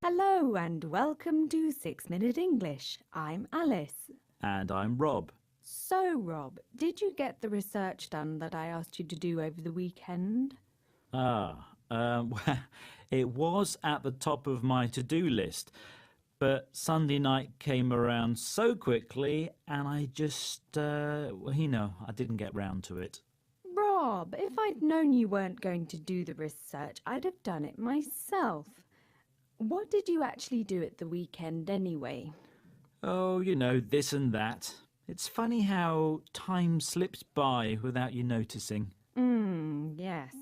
Hello and welcome to 6 Minute English. I'm Alice. And I'm Rob. So, Rob, did you get the research done that I asked you to do over the weekend? Well, it was at the top of my to-do list, but Sunday night came around so quickly and I just, I didn't get round to it. Rob, if I'd known you weren't going to do the research, I'd have done it myself. What did you actually do at the weekend anyway? Oh, this and that. It's funny how time slips by without you noticing. Yes.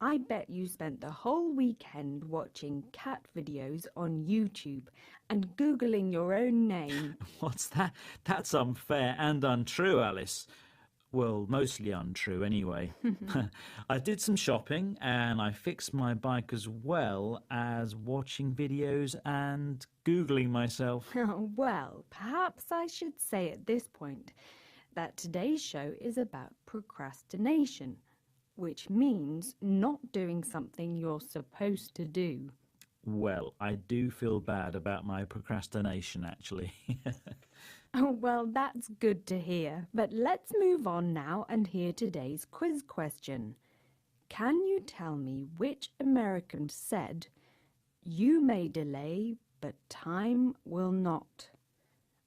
I bet you spent the whole weekend watching cat videos on YouTube and Googling your own name. What's that? That's unfair and untrue, Alice. Well, mostly untrue anyway. I did some shopping and I fixed my bike as well as watching videos and Googling myself. Well, perhaps I should say at this point that today's show is about procrastination, which means not doing something you're supposed to do. Well, I do feel bad about my procrastination, actually. Oh, well, that's good to hear. But let's move on now and hear today's quiz question. Can you tell me which American said, "You may delay, but time will not"?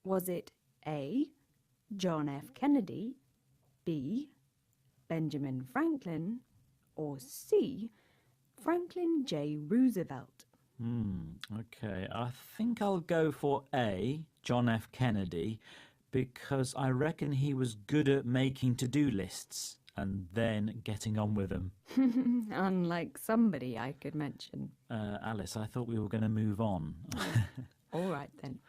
Was it A, John F. Kennedy, B, Benjamin Franklin, or C, Franklin J. Roosevelt? Okay, I think I'll go for A, John F. Kennedy, because I reckon he was good at making to-do lists and then getting on with them. Unlike somebody I could mention. Alice, I thought we were going to move on. All right then.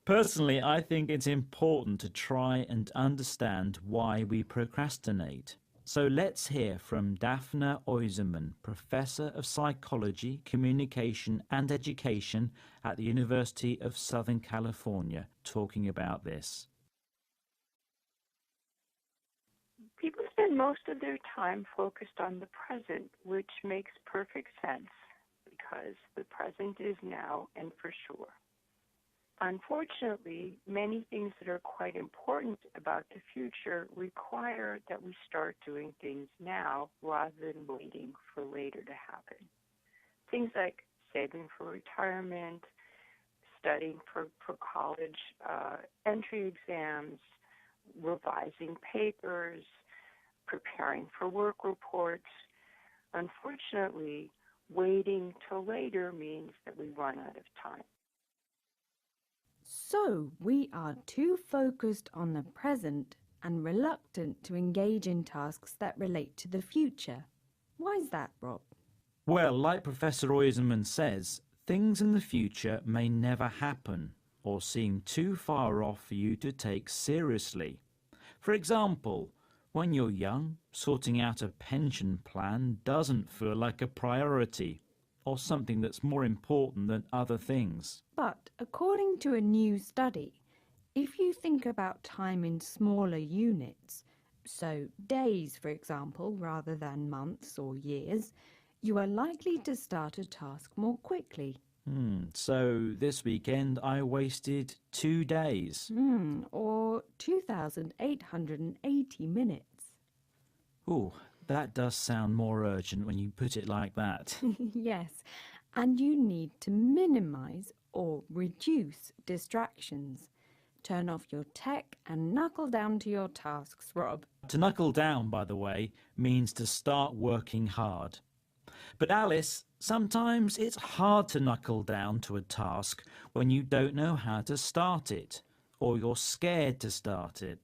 Personally, I think it's important to try and understand why we procrastinate. So let's hear from Daphne Oyserman, Professor of Psychology, Communication and Education at the University of Southern California, talking about this. People spend most of their time focused on the present, which makes perfect sense because the present is now and for sure. Unfortunately, many things that are quite important about the future require that we start doing things now rather than waiting for later to happen. Things like saving for retirement, studying for college entry exams, revising papers, preparing for work reports. Unfortunately, waiting till later means that we run out of time. So we are too focused on the present and reluctant to engage in tasks that relate to the future. Why's that, Rob? Well, like Professor Oyserman says, things in the future may never happen or seem too far off for you to take seriously. For example, when you're young, sorting out a pension plan doesn't feel like a priority or something that's more important than other things. But according to a new study, if you think about time in smaller units, so days, for example, rather than months or years, you are likely to start a task more quickly. So this weekend I wasted 2 days. Or 2,880 minutes. Ooh, that does sound more urgent when you put it like that. Yes, and you need to minimize or reduce distractions. Turn off your tech and knuckle down to your tasks, Rob. To knuckle down, by the way, means to start working hard. But Alice, sometimes it's hard to knuckle down to a task when you don't know how to start it, or you're scared to start it,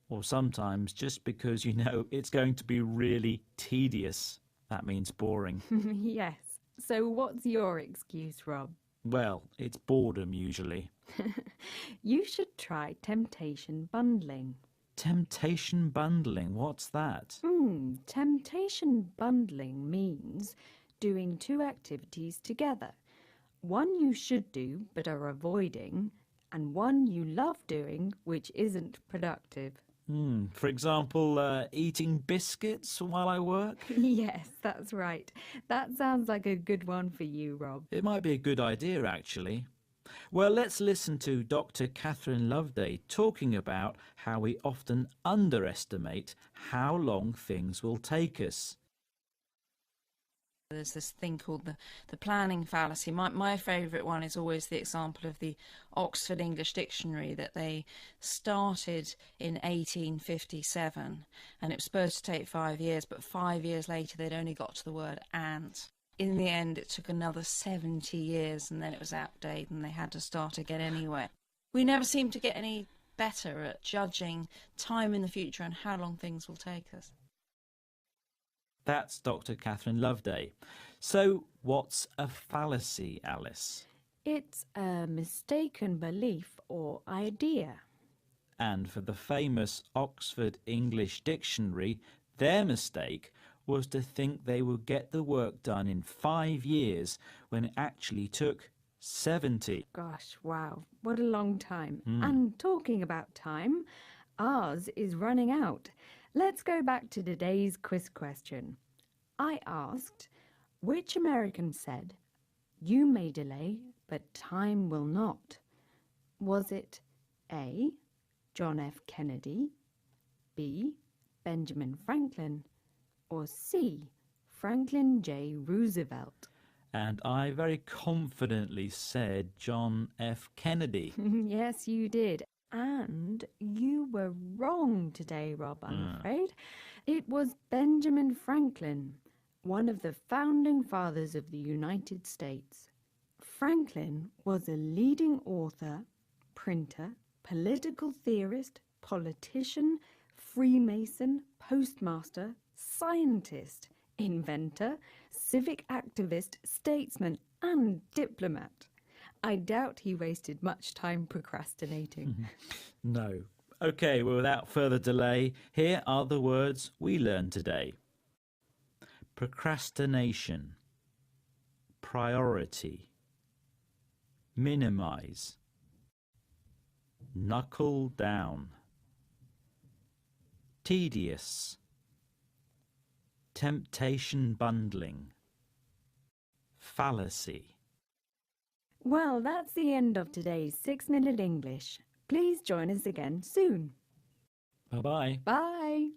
or sometimes just because you know it's going to be really tedious. That means boring. Yes. So what's your excuse, Rob? Well, it's boredom usually. You should try temptation bundling. Temptation bundling, what's that? Temptation bundling means doing two activities together. One you should do but are avoiding, and one you love doing which isn't productive. For example, eating biscuits while I work? Yes, that's right. That sounds like a good one for you, Rob. It might be a good idea, actually. Well, let's listen to Dr. Catherine Loveday talking about how we often underestimate how long things will take us. There's this thing called the planning fallacy. My favourite one is always the example of the Oxford English Dictionary that they started in 1857, and it was supposed to take 5 years, but 5 years later they'd only got to the word ant. In the end, it took another 70 years, and then it was outdated, and they had to start again anyway. We never seem to get any better at judging time in the future and how long things will take us. That's Dr. Catherine Loveday. So, what's a fallacy, Alice? It's a mistaken belief or idea. And for the famous Oxford English Dictionary, their mistake was to think they would get the work done in 5 years when it actually took 70. Gosh, wow, what a long time. And talking about time, ours is running out. Let's go back to today's quiz question. I asked, which American said, "You may delay, but time will not"? Was it A, John F. Kennedy, B, Benjamin Franklin, or C, Franklin J. Roosevelt? And I very confidently said John F. Kennedy. Yes, you did. And you were wrong today, Rob, I'm afraid. It was Benjamin Franklin, one of the founding fathers of the United States. Franklin was a leading author, printer, political theorist, politician, Freemason, postmaster, scientist, inventor, civic activist, statesman, and diplomat. I doubt he wasted much time procrastinating. No. Okay, well, without further delay, here are the words we learned today. Procrastination, priority, minimize, knuckle down, tedious, temptation bundling, fallacy. Well, that's the end of today's 6-Minute English. Please join us again soon. Bye-bye. Bye.